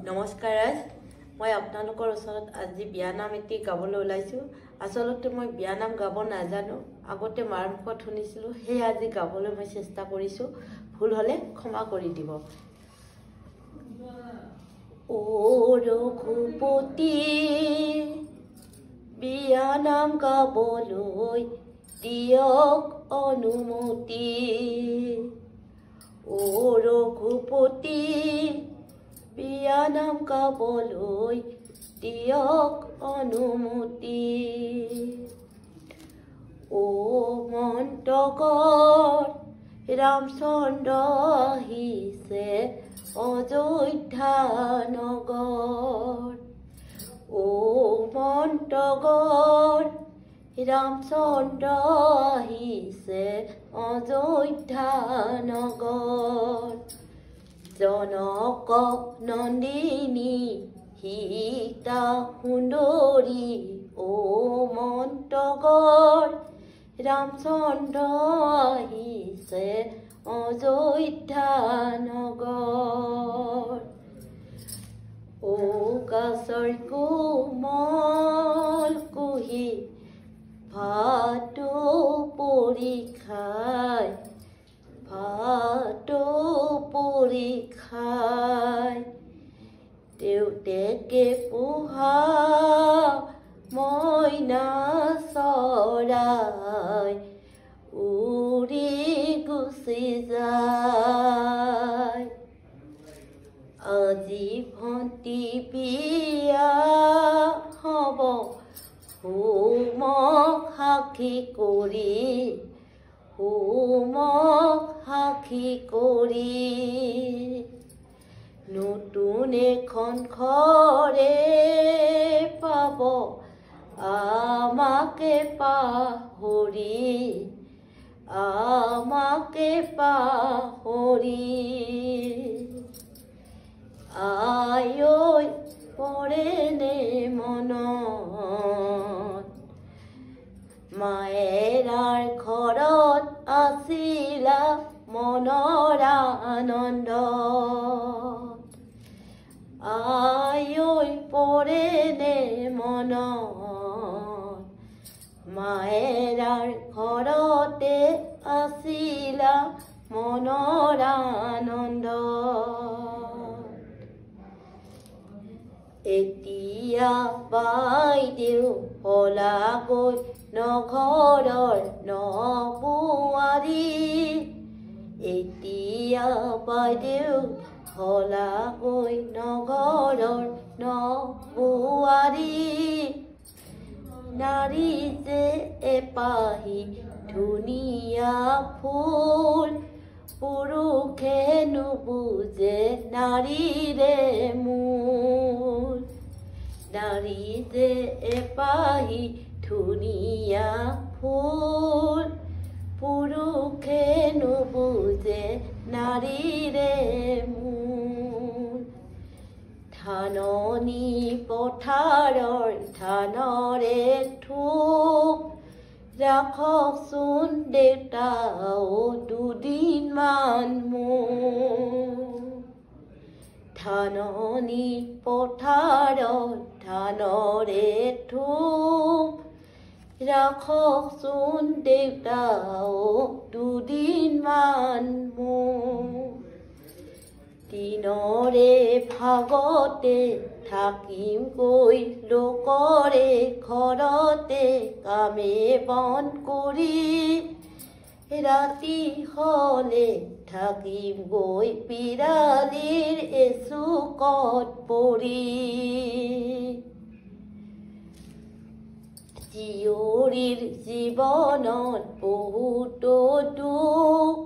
নমস্কাৰ ৰাজ মই আপোনালোকৰ ওচৰত আজি বিয়া নাম এটি গাবলৈ ওলাইছো আসলতে মই বিয়া নাম গাব নাজানো আগতে মাৰ মুখত শুনিছিলো হে আজি গাবলৈ মই চেষ্টা কৰিছো ভুল হলে ক্ষমা কৰি দিব ও ৰঘুপতি বিয়া নাম গাবলৈ দিয়ক অনুমতি ও ৰঘুপতি বিয়া নাম গাবলৈ দিয়ক অনুমতি ও মন্তগৰ ৰামচন্দ্ৰ আহিছে অযোধ্যা নগৰ ও মন্তগৰ ৰামচন্দ্ৰ আহিছে অযোধ্যা নগৰ জনক নন্দিনী সীতা সুন্দৰী ও মন্তগৰ ৰামচন্দ্ৰ আহিছে অযোধ্যা নগৰ ও কাছৰ কোমল কুহি ভাতো পৰীক্ষাই ভাতো পৰীক্ষাই দেউতেকে পোহা মইনা চৰাই উৰি গুচি যায় আজি ভণ্টি বিয়া হ'ব হোমক সাক্ষী কৰি হোমক সাক্ষী কৰি নতুন এখন ঘৰে পাব আমাকে পাহৰি আমাকে পাহৰি আয়ৈ পৰেনে মনত মায়েৰাৰ ঘৰত আছিলা মনৰ আনন্দ আয়ৈ পৰেনে মনত মায়েৰাৰ ঘৰতে আছিলা মনৰ আনন্দ এতিয়া বাইদেউ হলাগৈ নঘৰৰ নবোৱাৰী এতিয়া বাইদেউ হলাগৈ নঘৰৰ নবোৱাৰী নাৰী যে এপাহি ধুনীয়া ফুল পুৰুষে নুবুজে নাৰীৰে মূল নাৰী যে এপাহি ধুনীয়া ফুল পুৰুষে নুবুজে নাৰীৰে মূল ধাননি পথাৰৰ ধানৰে থোপ ৰাখকচোন দেউতাও দুদিনমান মোৰ ধাননি পথাৰৰ ধানৰে থোপ ৰাখকচোন দেউতাও দুদিনমান মোৰ দিনৰে ভাগতে থাকিমগৈ লোকৰে ঘৰতে কামে বন কৰি ৰাতি হলে থাকিমগৈ পিৰালিৰ এচুকত পৰি জীয়ৰীৰ জীৱনত বহুতো দুখ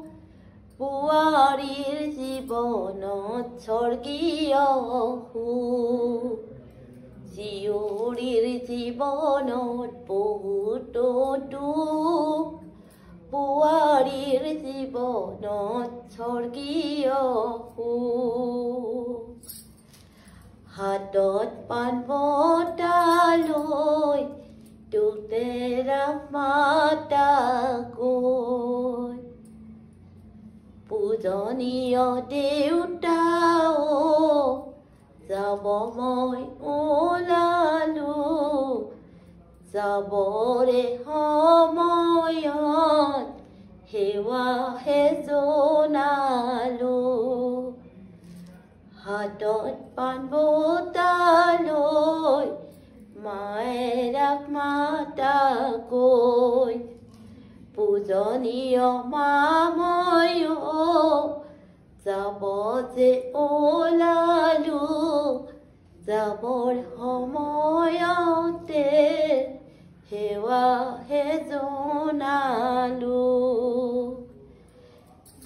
বোৱাৰীৰ জীৱনত স্বৰ্গীয় সুখ জীয়ৰীৰ জীৱনত বহুতো দুখ বোৱাৰীৰ জীৱনত স্বৰ্গীয় সুখ হাতত পাণ বঁটা লৈ তুতেৰা মাতা গৈ পূজনীয় দেউতা যাব মই ওলালো যাবৰে সময়ত সেৱাহে জনালো হাতত পাণ বঁটা লৈ মায়েৰাক মাতাকৈ পূজনীয় মা ময়ো যাব যে ওলালো যাবৰ সময়তে সেৱাহে জনালো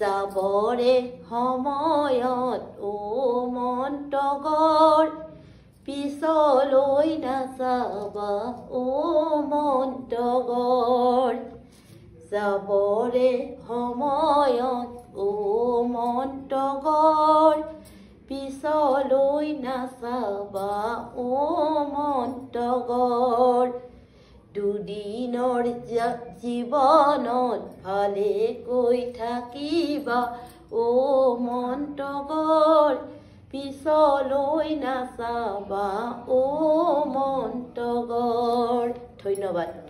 যাবৰে সময়ত ও মন্তগৰ পিছলৈ নাচাবা ও মন্তগৰ যাবৰে সময়ত ও মন্তগৰ পিছলৈ নাচাবা ও মন্তগৰ দুদিনৰ জীৱনত ভালেকৈ থাকিবা ও মন্তগৰ পিছলৈ নাচাবা ও মন্তগৰ ধন্যবাদ